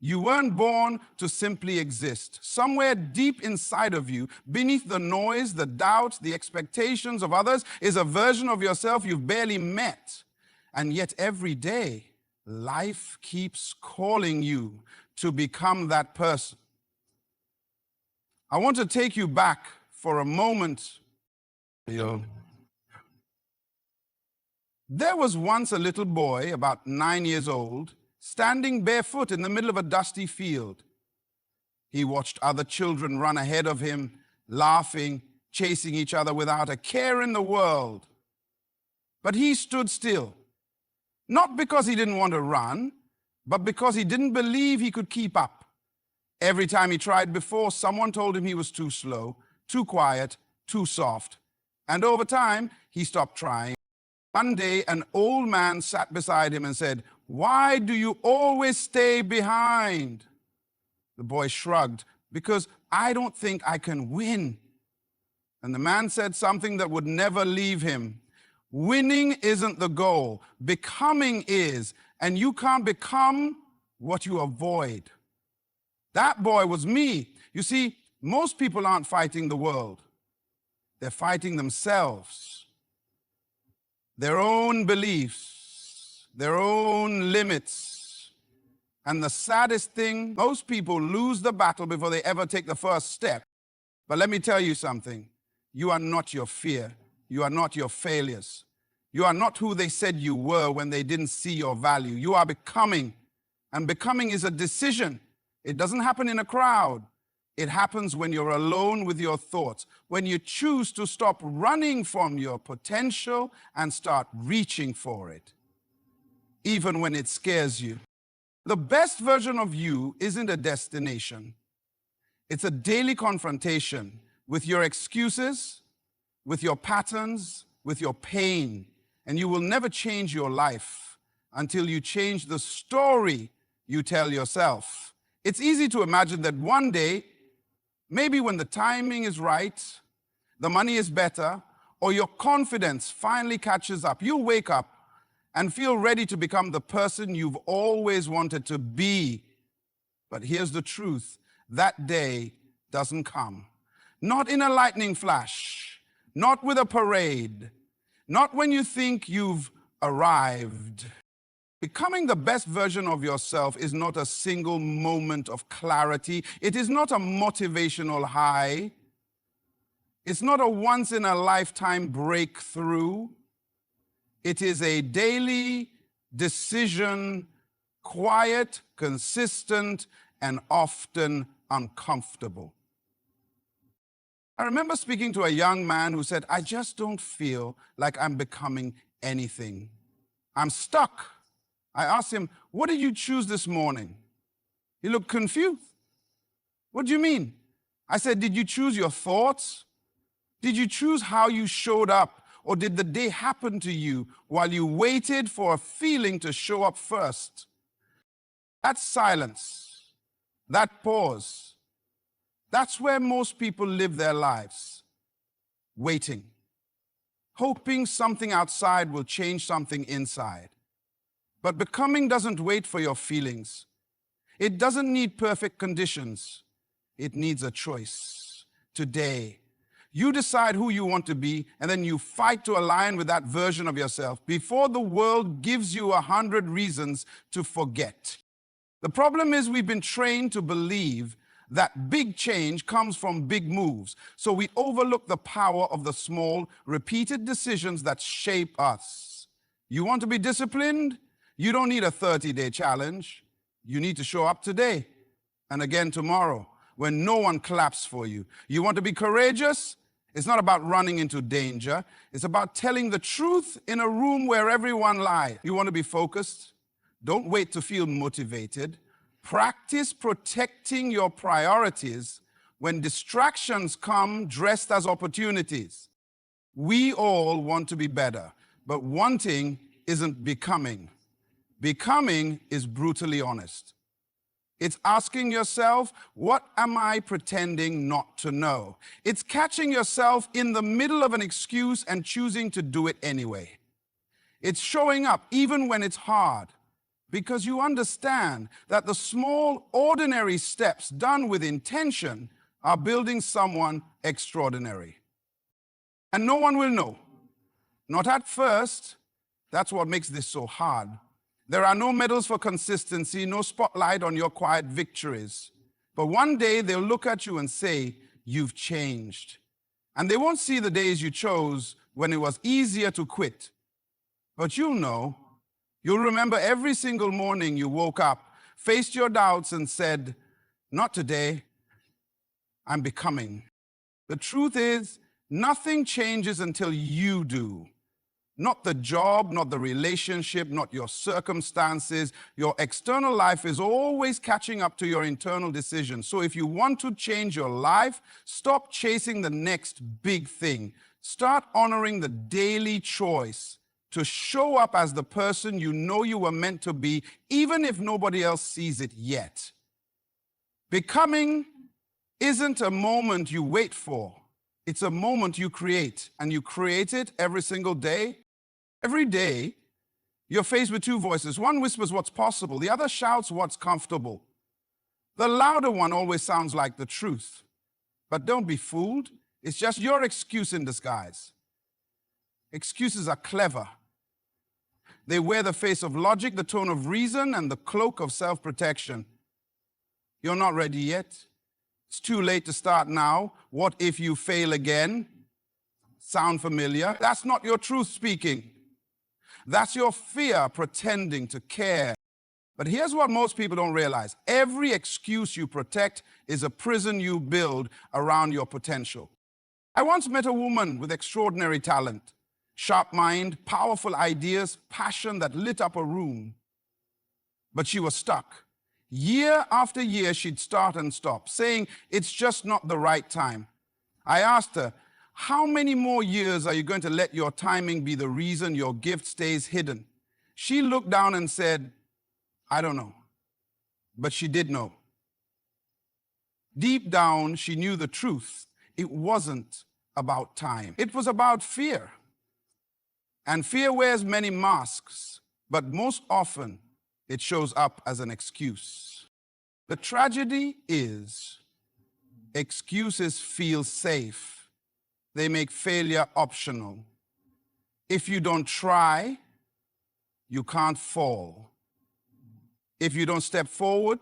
You weren't born to simply exist. Somewhere deep inside of you, beneath the noise, the doubt, the expectations of others, is a version of yourself you've barely met. And yet every day, life keeps calling you to become that person. I want to take you back for a moment. There was once a little boy, about 9 years old, standing barefoot in the middle of a dusty field. He watched other children run ahead of him, laughing, chasing each other without a care in the world. But he stood still, not because he didn't want to run, but because he didn't believe he could keep up. Every time he tried before, someone told him he was too slow, too quiet, too soft. And over time, he stopped trying. One day, an old man sat beside him and said, "Why do you always stay behind?" The boy shrugged, "Because I don't think I can win." And the man said something that would never leave him. Winning isn't the goal, becoming is, and you can't become what you avoid. That boy was me. You see, most people aren't fighting the world. They're fighting themselves, their own beliefs, their own limits. And the saddest thing, most people lose the battle before they ever take the first step. But let me tell you something. You are not your fear. You are not your failures. You are not who they said you were when they didn't see your value. You are becoming. And becoming is a decision. It doesn't happen in a crowd. It happens when you're alone with your thoughts, when you choose to stop running from your potential and start reaching for it, even when it scares you. The best version of you isn't a destination. It's a daily confrontation with your excuses, with your patterns, with your pain. And you will never change your life until you change the story you tell yourself. It's easy to imagine that one day, maybe when the timing is right, the money is better, or your confidence finally catches up, you'll wake up and feel ready to become the person you've always wanted to be. But here's the truth. That day doesn't come. Not in a lightning flash, not with a parade, not when you think you've arrived. Becoming the best version of yourself is not a single moment of clarity. It is not a motivational high. It's not a once-in-a-lifetime breakthrough. It is a daily decision, quiet, consistent, and often uncomfortable. I remember speaking to a young man who said, "I just don't feel like I'm becoming anything. I'm stuck." I asked him, "What did you choose this morning?" He looked confused. "What do you mean?" I said, "Did you choose your thoughts? Did you choose how you showed up? Or did the day happen to you while you waited for a feeling to show up first?" That silence, that pause, that's where most people live their lives, waiting, hoping something outside will change something inside. But becoming doesn't wait for your feelings. It doesn't need perfect conditions. It needs a choice. Today, you decide who you want to be, and then you fight to align with that version of yourself before the world gives you 100 reasons to forget. The problem is we've been trained to believe that big change comes from big moves, so we overlook the power of the small, repeated decisions that shape us. You want to be disciplined? You don't need a 30-day challenge. You need to show up today and again tomorrow when no one claps for you. You want to be courageous? It's not about running into danger. It's about telling the truth in a room where everyone lies. You want to be focused? Don't wait to feel motivated. Practice protecting your priorities when distractions come dressed as opportunities. We all want to be better, but wanting isn't becoming. Becoming is brutally honest. It's asking yourself, what am I pretending not to know? It's catching yourself in the middle of an excuse and choosing to do it anyway. It's showing up even when it's hard, because you understand that the small, ordinary steps done with intention are building someone extraordinary. And no one will know. Not at first. That's what makes this so hard. There are no medals for consistency, no spotlight on your quiet victories. But one day they'll look at you and say, you've changed. And they won't see the days you chose when it was easier to quit. But you'll know. You'll remember every single morning you woke up, faced your doubts and said, not today, I'm becoming. The truth is, nothing changes until you do. Not the job, not the relationship, not your circumstances. Your external life is always catching up to your internal decisions. So if you want to change your life, stop chasing the next big thing. Start honoring the daily choice to show up as the person you know you were meant to be, even if nobody else sees it yet. Becoming isn't a moment you wait for. It's a moment you create, and you create it every single day. Every day, you're faced with two voices. One whispers what's possible. The other shouts what's comfortable. The louder one always sounds like the truth. But don't be fooled. It's just your excuse in disguise. Excuses are clever. They wear the face of logic, the tone of reason, and the cloak of self-protection. You're not ready yet. It's too late to start now. What if you fail again? Sound familiar? That's not your truth speaking. That's your fear pretending to care. But here's what most people don't realize. Every excuse you protect is a prison you build around your potential. I once met a woman with extraordinary talent, sharp mind, powerful ideas, passion that lit up a room. But she was stuck. Year after year, she'd start and stop, saying it's just not the right time. I asked her, how many more years are you going to let your timing be the reason your gift stays hidden? She looked down and said, I don't know. But she did know. Deep down, she knew the truth. It wasn't about time. It was about fear. And fear wears many masks, but most often it shows up as an excuse. The tragedy is excuses feel safe. They make failure optional. If you don't try, you can't fall. If you don't step forward,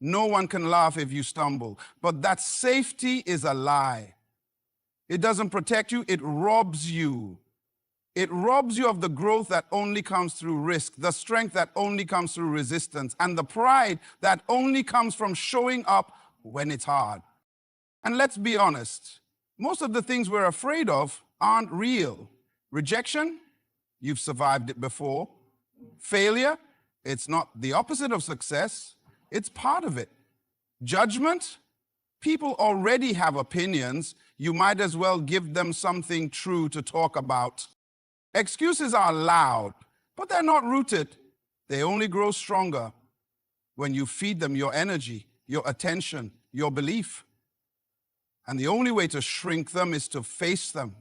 no one can laugh if you stumble. But that safety is a lie. It doesn't protect you, it robs you. It robs you of the growth that only comes through risk, the strength that only comes through resistance, and the pride that only comes from showing up when it's hard. And let's be honest, most of the things we're afraid of aren't real. Rejection, you've survived it before. Failure, it's not the opposite of success, it's part of it. Judgment, people already have opinions. You might as well give them something true to talk about. Excuses are loud, but they're not rooted. They only grow stronger when you feed them your energy, your attention, your belief. And the only way to shrink them is to face them,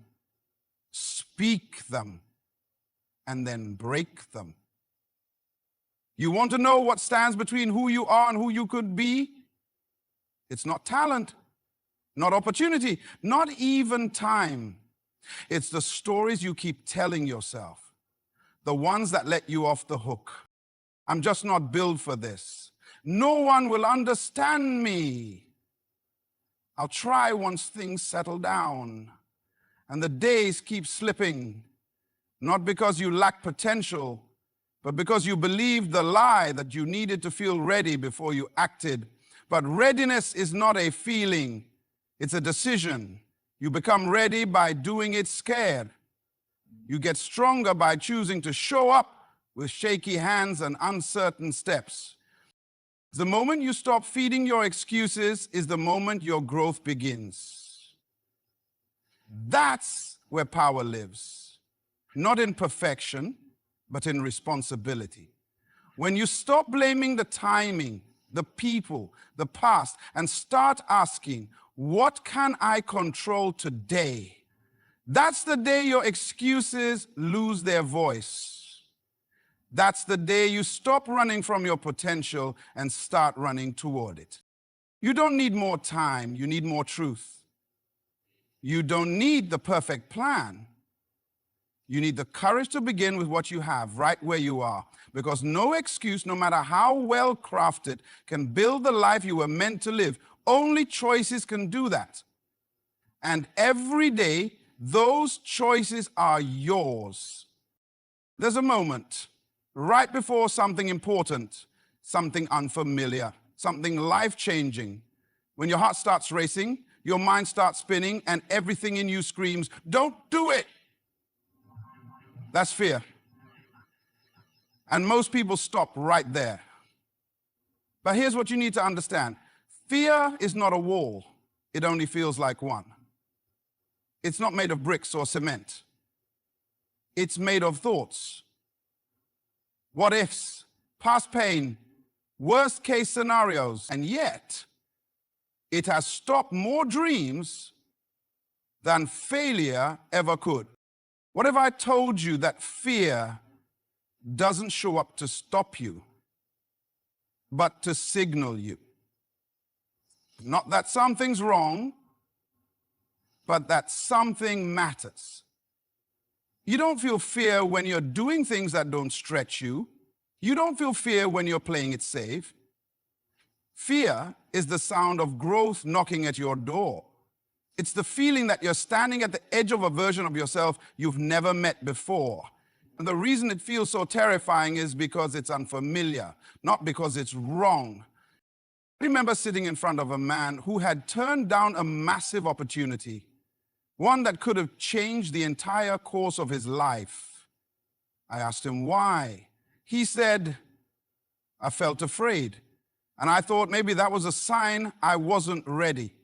speak them, and then break them. You want to know what stands between who you are and who you could be? It's not talent, not opportunity, not even time. It's the stories you keep telling yourself, the ones that let you off the hook. I'm just not built for this. No one will understand me. I'll try once things settle down. And the days keep slipping, not because you lack potential, but because you believed the lie that you needed to feel ready before you acted. But readiness is not a feeling, it's a decision. You become ready by doing it scared. You get stronger by choosing to show up with shaky hands and uncertain steps. The moment you stop feeding your excuses is the moment your growth begins. That's where power lives, not in perfection, but in responsibility. When you stop blaming the timing, the people, the past, and start asking, what can I control today? That's the day your excuses lose their voice. That's the day you stop running from your potential and start running toward it. You don't need more time, you need more truth. You don't need the perfect plan. You need the courage to begin with what you have, right where you are. Because no excuse, no matter how well crafted, can build the life you were meant to live. Only choices can do that. And every day, those choices are yours. There's a moment right before something important, something unfamiliar, something life-changing. When your heart starts racing, your mind starts spinning, and everything in you screams, "Don't do it!" That's fear. And most people stop right there. But here's what you need to understand. Fear is not a wall. It only feels like one. It's not made of bricks or cement. It's made of thoughts. What ifs, past pain, worst case scenarios. And yet, it has stopped more dreams than failure ever could. What if I told you that fear doesn't show up to stop you, but to signal you? Not that something's wrong, but that something matters. You don't feel fear when you're doing things that don't stretch you. You don't feel fear when you're playing it safe. Fear is the sound of growth knocking at your door. It's the feeling that you're standing at the edge of a version of yourself you've never met before. And the reason it feels so terrifying is because it's unfamiliar, not because it's wrong. I remember sitting in front of a man who had turned down a massive opportunity, one that could have changed the entire course of his life. I asked him why. He said, "I felt afraid." And I thought maybe that was a sign I wasn't ready.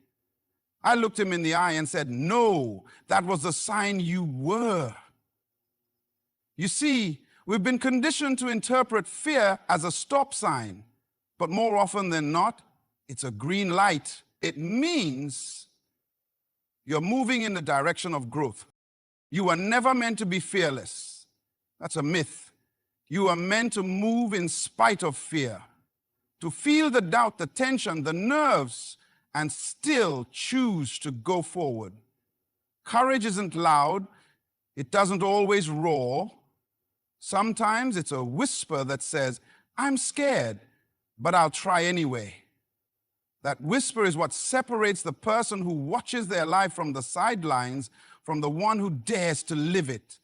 I looked him in the eye and said, "No, that was a sign you were." You see, we've been conditioned to interpret fear as a stop sign, but more often than not, it's a green light. It means you're moving in the direction of growth. You were never meant to be fearless. That's a myth. You are meant to move in spite of fear, to feel the doubt, the tension, the nerves, and still choose to go forward. Courage isn't loud. It doesn't always roar. Sometimes it's a whisper that says, "I'm scared, but I'll try anyway." That whisper is what separates the person who watches their life from the sidelines from the one who dares to live it.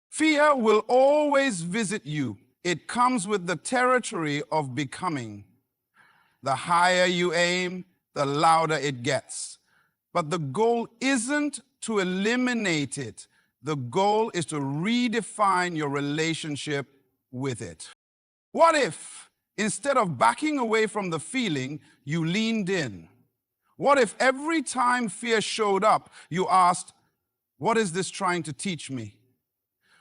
Fear will always visit you. It comes with the territory of becoming. The higher you aim, the louder it gets. But the goal isn't to eliminate it. The goal is to redefine your relationship with it. What if, instead of backing away from the feeling, you leaned in? What if every time fear showed up, you asked, "What is this trying to teach me?"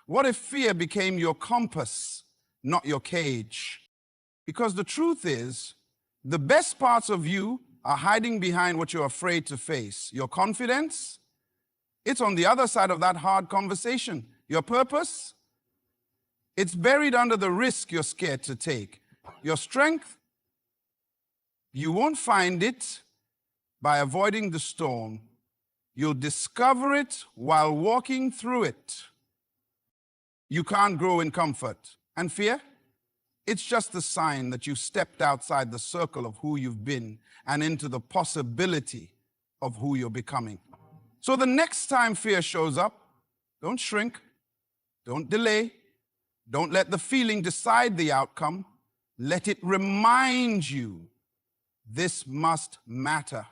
What if fear became your compass, not your cage? Because the truth is, the best parts of you are hiding behind what you're afraid to face. Your confidence, it's on the other side of that hard conversation. Your purpose, it's buried under the risk you're scared to take. Your strength, you won't find it by avoiding the storm. You'll discover it while walking through it. You can't grow in comfort. And fear? It's just the sign that you've stepped outside the circle of who you've been and into the possibility of who you're becoming. So the next time fear shows up, don't shrink, don't delay, don't let the feeling decide the outcome. Let it remind you this must matter.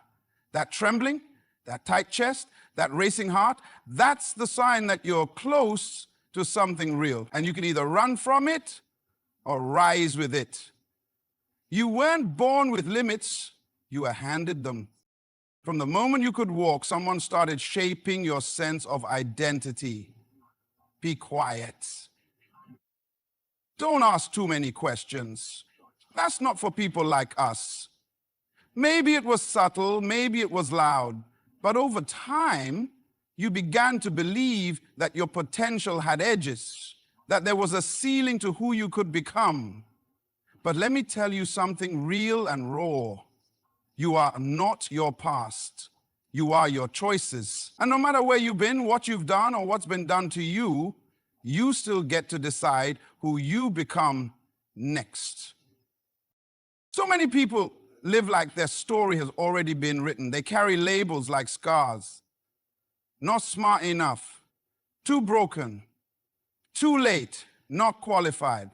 That trembling, that tight chest, that racing heart, that's the sign that you're close to something real. And you can either run from it or rise with it. You weren't born with limits, you were handed them. From the moment you could walk, someone started shaping your sense of identity. Be quiet. Don't ask too many questions. That's not for people like us. Maybe it was subtle, maybe it was loud, but over time, you began to believe that your potential had edges. that there was a ceiling to who you could become. But let me tell you something real and raw. You are not your past. You are your choices. And no matter where you've been, what you've done, or what's been done to you, you still get to decide who you become next. So many people live like their story has already been written. They carry labels like scars. Not smart enough, too broken, too late, not qualified.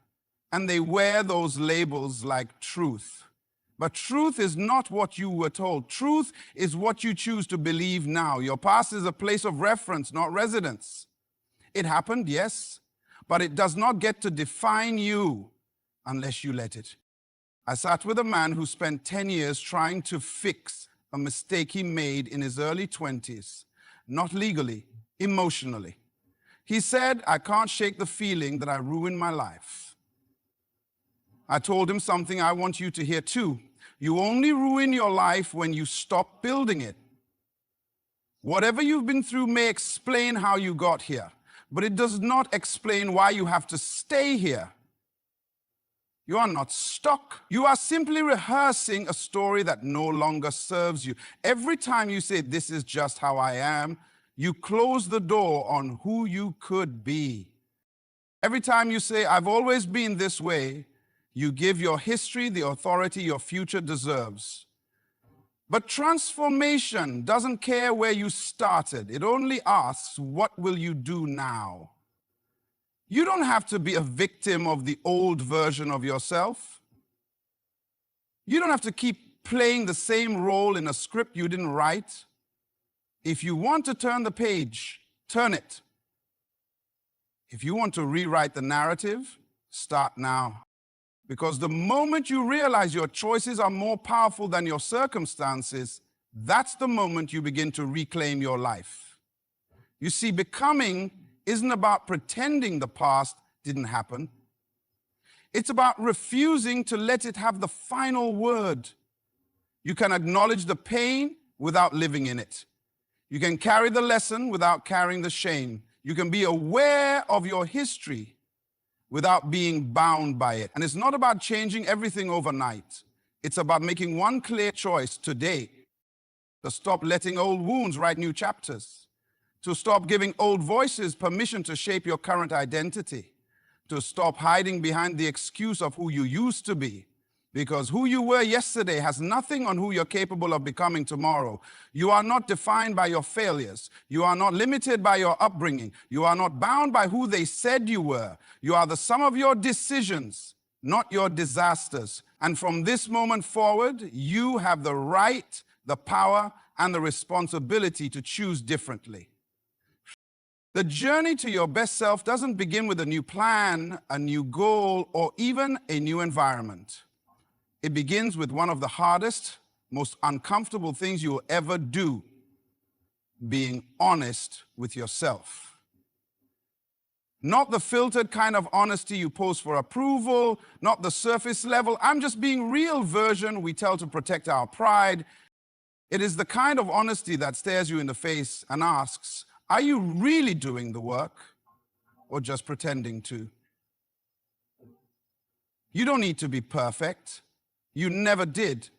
And they wear those labels like truth. But truth is not what you were told. Truth is what you choose to believe now. Your past is a place of reference, not residence. It happened, yes, but it does not get to define you unless you let it. I sat with a man who spent 10 years trying to fix a mistake he made in his early 20s, not legally, emotionally. He said, "I can't shake the feeling that I ruined my life." I told him something I want you to hear too. You only ruin your life when you stop building it. Whatever you've been through may explain how you got here, but it does not explain why you have to stay here. You are not stuck. You are simply rehearsing a story that no longer serves you. Every time you say, "This is just how I am," you close the door on who you could be. Every time you say, "I've always been this way," you give your history the authority your future deserves. But transformation doesn't care where you started. It only asks, what will you do now? You don't have to be a victim of the old version of yourself. You don't have to keep playing the same role in a script you didn't write. If you want to turn the page, turn it. If you want to rewrite the narrative, start now. Because the moment you realize your choices are more powerful than your circumstances, that's the moment you begin to reclaim your life. You see, becoming isn't about pretending the past didn't happen. It's about refusing to let it have the final word. You can acknowledge the pain without living in it. You can carry the lesson without carrying the shame. You can be aware of your history without being bound by it. And it's not about changing everything overnight. It's about making one clear choice today to stop letting old wounds write new chapters, to stop giving old voices permission to shape your current identity, to stop hiding behind the excuse of who you used to be, because who you were yesterday has nothing on who you're capable of becoming tomorrow. You are not defined by your failures. You are not limited by your upbringing. You are not bound by who they said you were. You are the sum of your decisions, not your disasters. And from this moment forward, you have the right, the power, and the responsibility to choose differently. The journey to your best self doesn't begin with a new plan, a new goal, or even a new environment. It begins with one of the hardest, most uncomfortable things you will ever do, being honest with yourself. Not the filtered kind of honesty you post for approval, not the surface level, "I'm just being real" version we tell to protect our pride. It is the kind of honesty that stares you in the face and asks, are you really doing the work or just pretending to? You don't need to be perfect. You never did.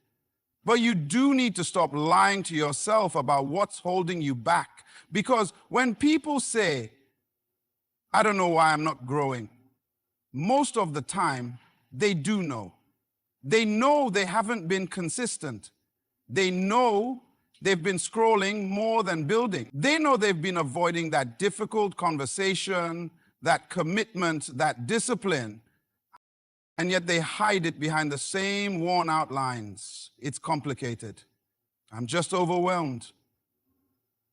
But you do need to stop lying to yourself about what's holding you back. Because when people say, "I don't know why I'm not growing," most of the time, they do know. They know they haven't been consistent. They know they've been scrolling more than building. They know they've been avoiding that difficult conversation, that commitment, that discipline. And yet they hide it behind the same worn-out lines. It's complicated. "I'm just overwhelmed.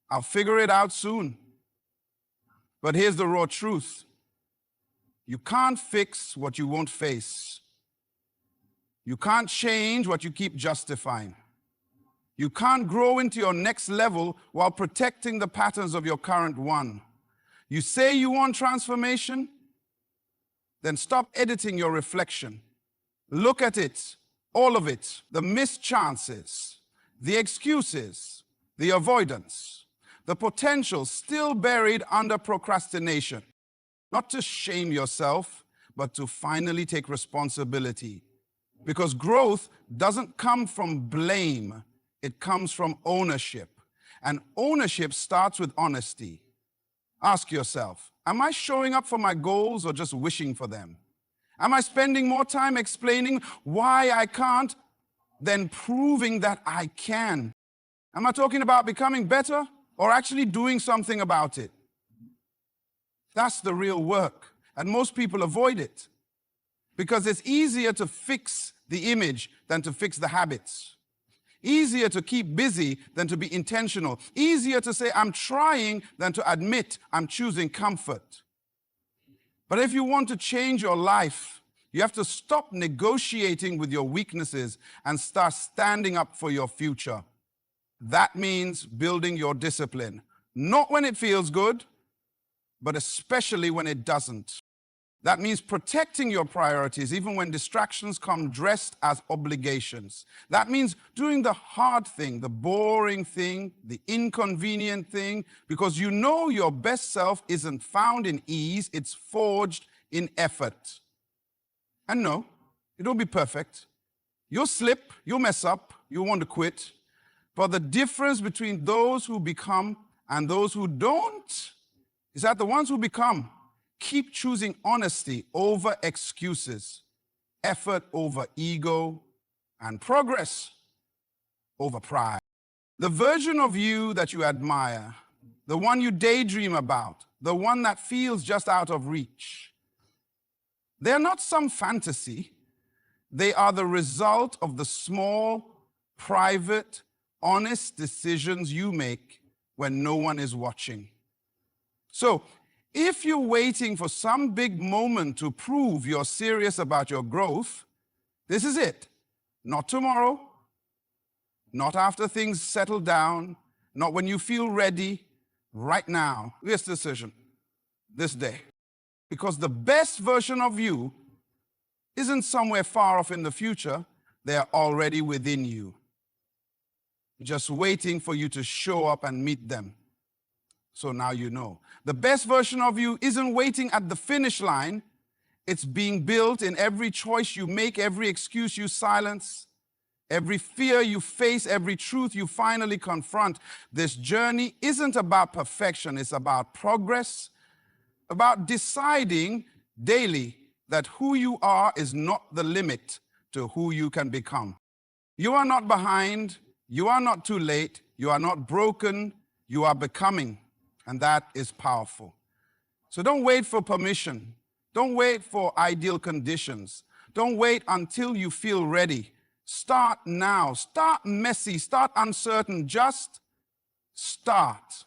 I'll figure it out soon." But here's the raw truth. You can't fix what you won't face. You can't change what you keep justifying. You can't grow into your next level while protecting the patterns of your current one. You say you want transformation? Then stop editing your reflection. Look at it, all of it, the missed chances, the excuses, the avoidance, the potential still buried under procrastination. Not to shame yourself, but to finally take responsibility. Because growth doesn't come from blame, it comes from ownership. And ownership starts with honesty. Ask yourself, am I showing up for my goals or just wishing for them? Am I spending more time explaining why I can't than proving that I can? Am I talking about becoming better or actually doing something about it? That's the real work, and most people avoid it because it's easier to fix the image than to fix the habits. Easier to keep busy than to be intentional. Easier to say, I'm trying, than to admit I'm choosing comfort. But if you want to change your life, you have to stop negotiating with your weaknesses and start standing up for your future. That means building your discipline. Not when it feels good, but especially when it doesn't. That means protecting your priorities even when distractions come dressed as obligations. That means doing the hard thing, the boring thing, the inconvenient thing, because you know your best self isn't found in ease, it's forged in effort. And no, it won't be perfect. You'll slip, you'll mess up, you'll want to quit. But the difference between those who become and those who don't is that the ones who become keep choosing honesty over excuses, effort over ego, and progress over pride. The version of you that you admire, the one you daydream about, the one that feels just out of reach, they're not some fantasy. They are the result of the small, private, honest decisions you make when no one is watching. So, if you're waiting for some big moment to prove you're serious about your growth, this is it. Not tomorrow, not after things settle down, not when you feel ready, right now. This decision, this day. Because the best version of you isn't somewhere far off in the future, they're already within you. Just waiting for you to show up and meet them. So now you know. The best version of you isn't waiting at the finish line. It's being built in every choice you make, every excuse you silence, every fear you face, every truth you finally confront. This journey isn't about perfection. It's about progress, about deciding daily that who you are is not the limit to who you can become. You are not behind. You are not too late. You are not broken. You are becoming. And that is powerful. So don't wait for permission. Don't wait for ideal conditions. Don't wait until you feel ready. Start now. Start messy. Start uncertain. Just start.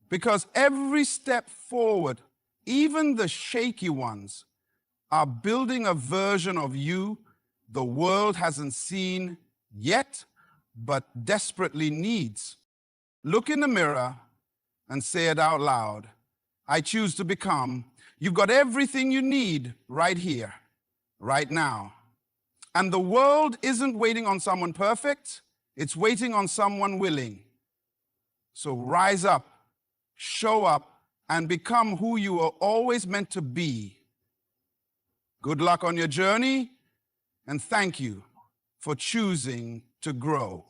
Because every step forward, even the shaky ones, are building a version of you the world hasn't seen yet, but desperately needs. Look in the mirror and say it out loud. I choose to become. You've got everything you need right here, right now. And the world isn't waiting on someone perfect. It's waiting on someone willing. So rise up, show up, and become who you were always meant to be. Good luck on your journey, and thank you for choosing to grow.